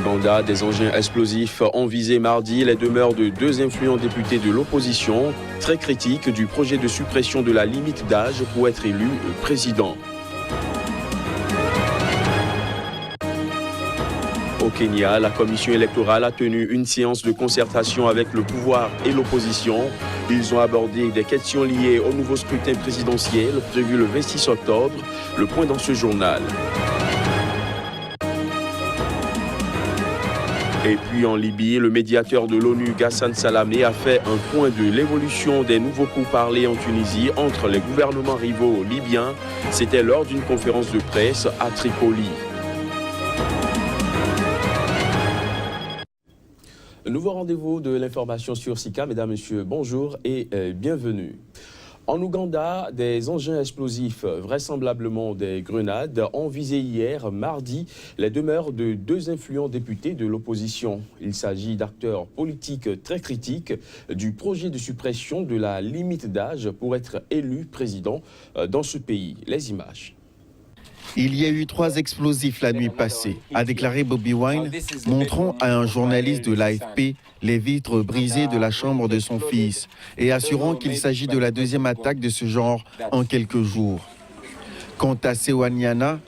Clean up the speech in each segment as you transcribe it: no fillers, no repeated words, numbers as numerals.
Ouganda, des engins explosifs ont visé mardi les demeures de deux influents députés de l'opposition, très critiques du projet de suppression de la limite d'âge pour être élu président. Au Kenya, la commission électorale a tenu une séance de concertation avec le pouvoir et l'opposition. Ils ont abordé des questions liées au nouveau scrutin présidentiel prévu le 26 octobre. Le point dans ce journal. Et puis en Libye, le médiateur de l'ONU, Ghassan Salamé, a fait un point de l'évolution des nouveaux pourparlers en Tunisie entre les gouvernements rivaux libyens. C'était lors d'une conférence de presse à Tripoli. Nouveau rendez-vous de l'information sur Sika. Mesdames, Messieurs, bonjour et bienvenue. En Ouganda, des engins explosifs, vraisemblablement des grenades, ont visé hier, mardi, les demeures de deux influents députés de l'opposition. Il s'agit d'acteurs politiques très critiques du projet de suppression de la limite d'âge pour être élu président dans ce pays. Les images. Il y a eu 3 explosifs la nuit passée, a déclaré Bobi Wine, montrant à un journaliste de l'AFP les vitres brisées de la chambre de son fils et assurant qu'il s'agit de la deuxième attaque de ce genre en quelques jours. Quant à Sewanyana,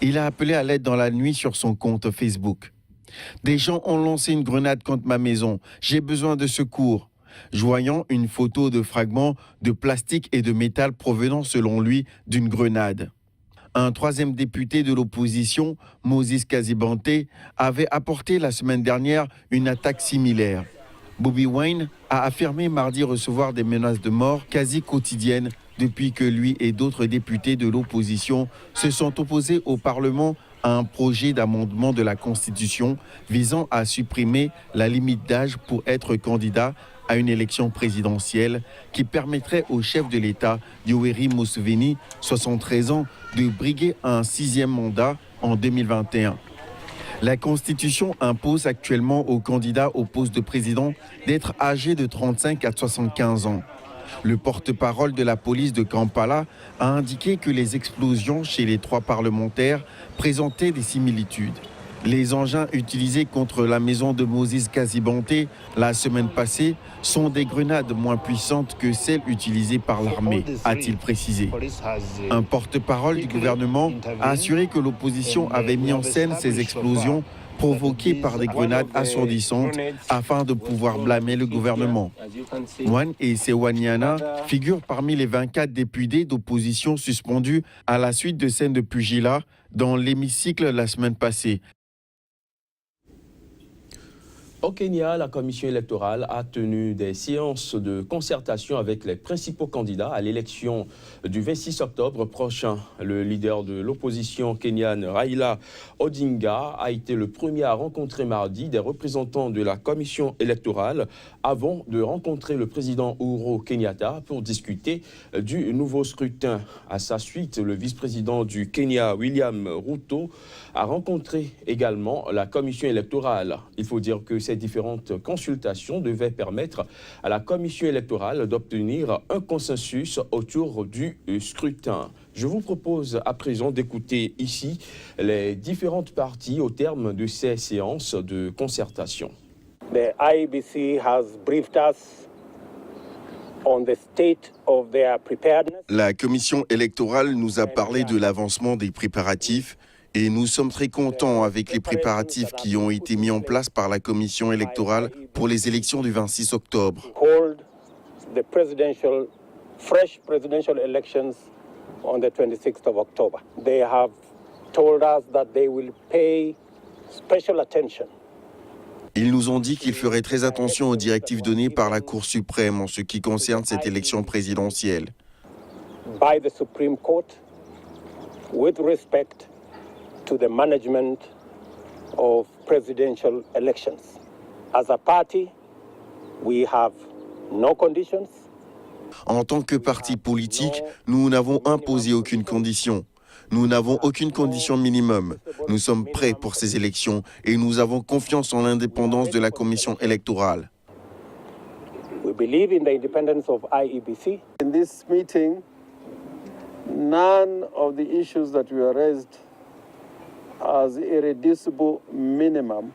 il a appelé à l'aide dans la nuit sur son compte Facebook. Des gens ont lancé une grenade contre ma maison, j'ai besoin de secours. Joignant une photo de fragments de plastique et de métal provenant selon lui d'une grenade. Un troisième député de l'opposition, Moses Kazibante, avait apporté la semaine dernière une attaque similaire. Bobi Wine a affirmé mardi recevoir des menaces de mort quasi quotidiennes depuis que lui et d'autres députés de l'opposition se sont opposés au Parlement à un projet d'amendement de la Constitution visant à supprimer la limite d'âge pour être candidat à une élection présidentielle qui permettrait au chef de l'État, Yoweri Museveni, 73 ans, de briguer un 6e mandat en 2021. La Constitution impose actuellement aux candidats au poste de président d'être âgés de 35 à 75 ans. Le porte-parole de la police de Kampala a indiqué que les explosions chez les 3 parlementaires présentaient des similitudes. Les engins utilisés contre la maison de Moses Kazibante la semaine passée sont des grenades moins puissantes que celles utilisées par l'armée, a-t-il précisé. Un porte-parole du gouvernement a assuré que l'opposition avait mis en scène ces explosions provoquées par des grenades assourdissantes afin de pouvoir blâmer le gouvernement. Mwan et Sewanyana figurent parmi les 24 députés d'opposition suspendus à la suite de scènes de pugilat dans l'hémicycle la semaine passée. Au Kenya, la commission électorale a tenu des séances de concertation avec les principaux candidats à l'élection du 26 octobre prochain. Le leader de l'opposition kenyane, Raila Odinga, a été le premier à rencontrer mardi des représentants de la commission électorale avant de rencontrer le président Uhuru Kenyatta pour discuter du nouveau scrutin. À sa suite, le vice-président du Kenya, William Ruto, a rencontré également la commission électorale. Il faut dire que ces différentes consultations devaient permettre à la commission électorale d'obtenir un consensus autour du scrutin. Je vous propose à présent d'écouter ici les différentes parties au terme de ces séances de concertation. The IEBC has briefed us on the state of their preparedness. La commission électorale nous a parlé de l'avancement des préparatifs et nous sommes très contents avec les préparatifs qui ont été mis en place par la commission électorale pour les élections du 26 octobre. Hold the fresh presidential elections on the 26th of October. They have told us that they will pay special attention. Ils nous ont dit qu'ils feraient très attention aux directives données par la Cour suprême en ce qui concerne cette élection présidentielle. By the Supreme Court, with respect to the management of presidential elections. As a party, we have no conditions. En tant que parti politique, nous n'avons imposé aucune condition. Nous n'avons aucune condition minimum. Nous sommes prêts pour ces élections et nous avons confiance en l'indépendance de la commission électorale. We believe in the independence of IEBC. In this meeting, none of the issues that were raised as irreducible minimum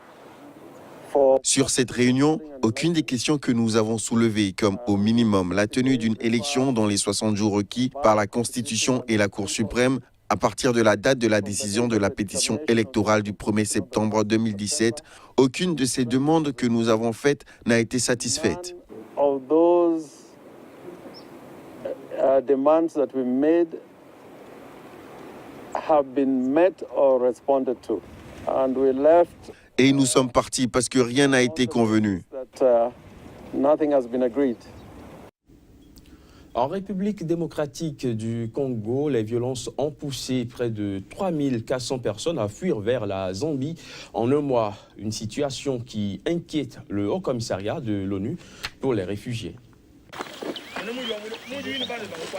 Sur cette réunion, aucune des questions que nous avons soulevées, comme au minimum la tenue d'une élection dans les 60 jours requis par la Constitution et la Cour suprême, à partir de la date de la décision de la pétition électorale du 1er septembre 2017, aucune de ces demandes que nous avons faites n'a été satisfaite. Demands that we made have been met or responded to, and we left. Et nous sommes partis parce que rien n'a été convenu. Nothing has been agreed. En République démocratique du Congo, les violences ont poussé près de 3400 personnes à fuir vers la Zambie en un mois. Une situation qui inquiète le Haut Commissariat de l'ONU pour les réfugiés.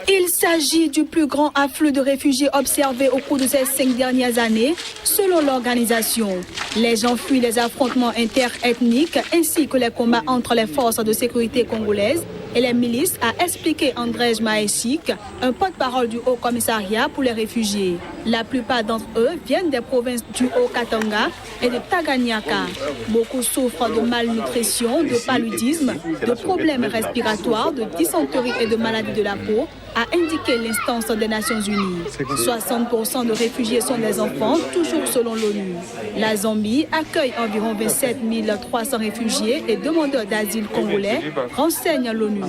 Il s'agit du plus grand afflux de réfugiés observé au cours de ces 5 dernières années, selon l'organisation. Les gens fuient les affrontements interethniques ainsi que les combats entre les forces de sécurité congolaises et les milices, a expliqué Andrej Mahesik, un porte-parole du Haut Commissariat pour les réfugiés. La plupart d'entre eux viennent des provinces du Haut-Katanga et de Tanganyika. Beaucoup souffrent de malnutrition, de paludisme, de problèmes respiratoires, de dysenterie et de maladies de la peau, a indiqué l'instance des Nations Unies. 60% de réfugiés sont des enfants, toujours selon l'ONU. La Zambie accueille environ 27 300 réfugiés et demandeurs d'asile congolais, renseigne l'ONU.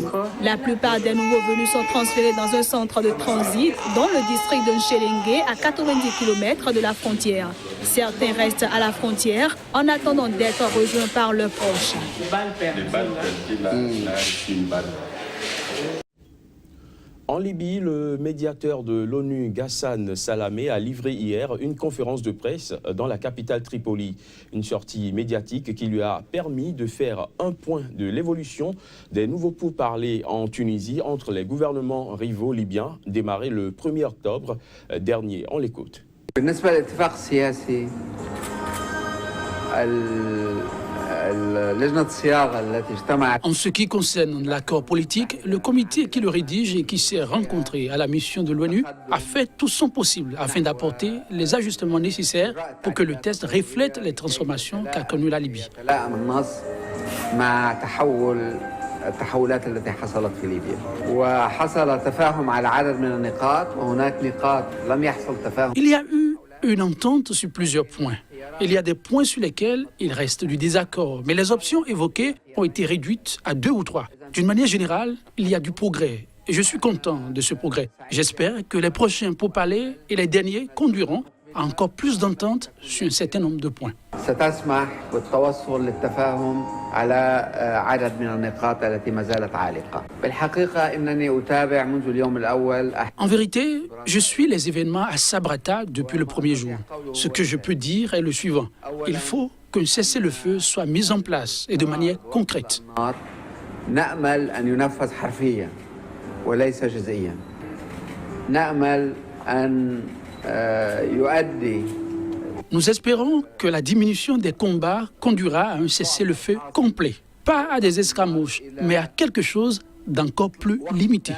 La plupart des nouveaux venus sont transférés dans un centre de transit dans le district de Nchelenge, à 90 km de la frontière. Certains restent à la frontière en attendant d'être rejoints par leurs proches. En Libye, le médiateur de l'ONU, Ghassan Salamé, a livré hier une conférence de presse dans la capitale Tripoli. Une sortie médiatique qui lui a permis de faire un point de l'évolution des nouveaux pourparlers en Tunisie entre les gouvernements rivaux libyens, démarrés le 1er octobre dernier. On l'écoute. En ce qui concerne l'accord politique, le comité qui le rédige et qui s'est rencontré à la mission de l'ONU a fait tout son possible afin d'apporter les ajustements nécessaires pour que le texte reflète les transformations qu'a connues la Libye. Il y a eu une entente sur plusieurs points. Il y a des points sur lesquels il reste du désaccord, mais les options évoquées ont été réduites à 2 ou 3. D'une manière générale, il y a du progrès et je suis content de ce progrès. J'espère que les prochains pourparlers et les derniers conduiront à encore plus d'entente sur un certain nombre de points. En vérité, je suis les événements à Sabrata depuis le premier jour. Ce que je peux dire est le suivant. Il faut qu'un cessez-le-feu soit mis en place et de manière concrète. Nous espérons que la diminution des combats conduira à un cessez-le-feu complet. Pas à des escarmouches, mais à quelque chose d'encore plus limité.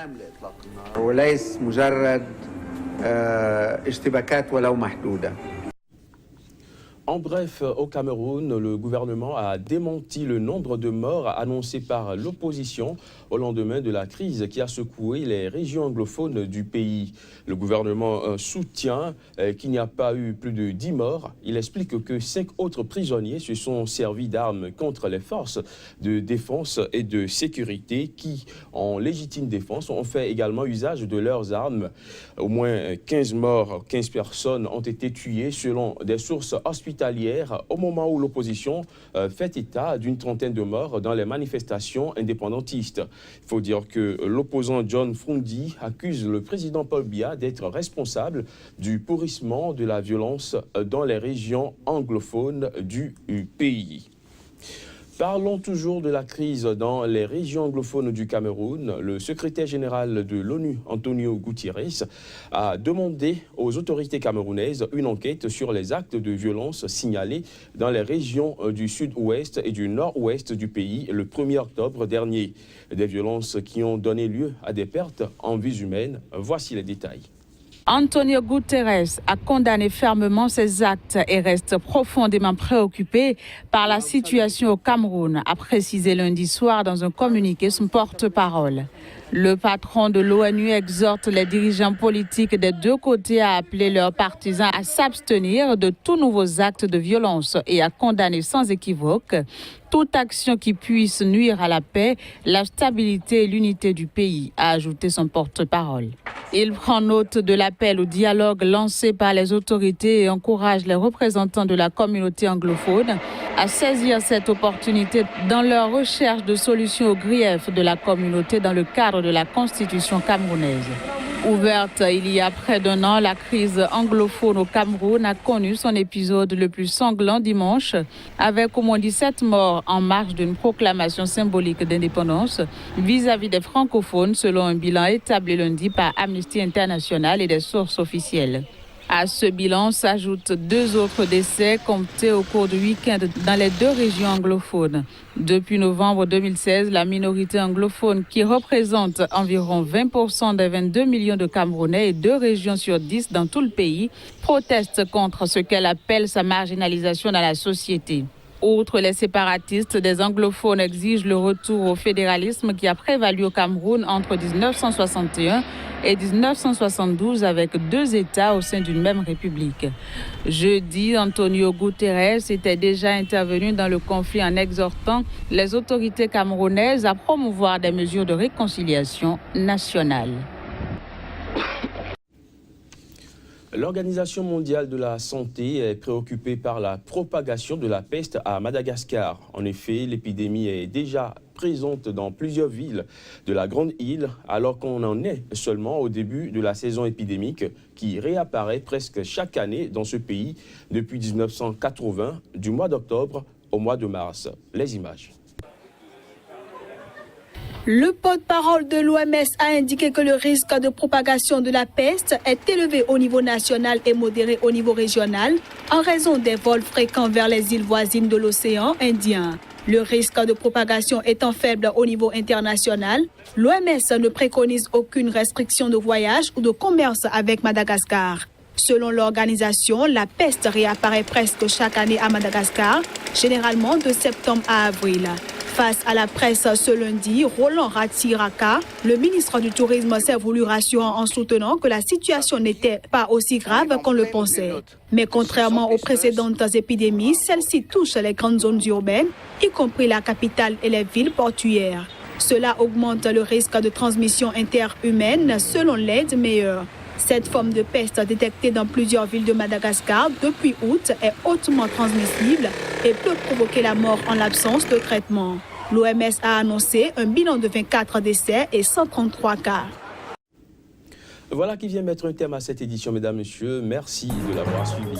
En bref, au Cameroun, le gouvernement a démenti le nombre de morts annoncé par l'opposition au lendemain de la crise qui a secoué les régions anglophones du pays. Le gouvernement soutient qu'il n'y a pas eu plus de 10 morts. Il explique que 5 autres prisonniers se sont servis d'armes contre les forces de défense et de sécurité qui, en légitime défense, ont fait également usage de leurs armes. Au moins 15 morts, 15 personnes ont été tuées selon des sources hospitalières au moment où l'opposition fait état d'une trentaine de morts dans les manifestations indépendantistes. Il faut dire que l'opposant John Frundi accuse le président Paul Biya d'être responsable du pourrissement de la violence dans les régions anglophones du pays. Parlons toujours de la crise dans les régions anglophones du Cameroun. Le secrétaire général de l'ONU, Antonio Guterres, a demandé aux autorités camerounaises une enquête sur les actes de violence signalés dans les régions du sud-ouest et du nord-ouest du pays le 1er octobre dernier. Des violences qui ont donné lieu à des pertes en vies humaines. Voici les détails. Antonio Guterres a condamné fermement ces actes et reste profondément préoccupé par la situation au Cameroun, a précisé lundi soir dans un communiqué son porte-parole. Le patron de l'ONU exhorte les dirigeants politiques des deux côtés à appeler leurs partisans à s'abstenir de tous nouveaux actes de violence et à condamner sans équivoque toute action qui puisse nuire à la paix, la stabilité et l'unité du pays, a ajouté son porte-parole. Il prend note de l'appel au dialogue lancé par les autorités et encourage les représentants de la communauté anglophone à saisir cette opportunité dans leur recherche de solutions aux griefs de la communauté dans le cadre de la Constitution camerounaise. Ouverte il y a près d'un an, la crise anglophone au Cameroun a connu son épisode le plus sanglant dimanche, avec au moins 17 morts en marge d'une proclamation symbolique d'indépendance vis-à-vis des francophones, selon un bilan établi lundi par Amnesty International et des sources officielles. À ce bilan s'ajoutent 2 autres décès comptés au cours du week-end dans les 2 régions anglophones. Depuis novembre 2016, la minorité anglophone, qui représente environ 20% des 22 millions de Camerounais et 2 régions sur 10 dans tout le pays, proteste contre ce qu'elle appelle sa marginalisation dans la société. Outre les séparatistes, des anglophones exigent le retour au fédéralisme qui a prévalu au Cameroun entre 1961 et 1972 avec 2 États au sein d'une même république. Jeudi, Antonio Guterres était déjà intervenu dans le conflit en exhortant les autorités camerounaises à promouvoir des mesures de réconciliation nationale. L'Organisation mondiale de la santé est préoccupée par la propagation de la peste à Madagascar. En effet, l'épidémie est déjà présente dans plusieurs villes de la Grande Île, alors qu'on en est seulement au début de la saison épidémique qui réapparaît presque chaque année dans ce pays depuis 1980, du mois d'octobre au mois de mars. Les images. Le porte-parole de l'OMS a indiqué que le risque de propagation de la peste est élevé au niveau national et modéré au niveau régional en raison des vols fréquents vers les îles voisines de l'océan Indien. Le risque de propagation étant faible au niveau international, l'OMS ne préconise aucune restriction de voyage ou de commerce avec Madagascar. Selon l'organisation, la peste réapparaît presque chaque année à Madagascar, généralement de septembre à avril. Face à la presse ce lundi, Roland Ratsiraka, le ministre du Tourisme, s'est voulu rassurant en soutenant que la situation n'était pas aussi grave qu'on le pensait. Mais contrairement aux précédentes épidémies, celle-ci touche les grandes zones urbaines, y compris la capitale et les villes portuaires. Cela augmente le risque de transmission interhumaine selon l'aide meilleure. Cette forme de peste détectée dans plusieurs villes de Madagascar depuis août est hautement transmissible et peut provoquer la mort en l'absence de traitement. L'OMS a annoncé un bilan de 24 décès et 133 cas. Voilà qui vient mettre un terme à cette édition, mesdames, messieurs. Merci de l'avoir suivi.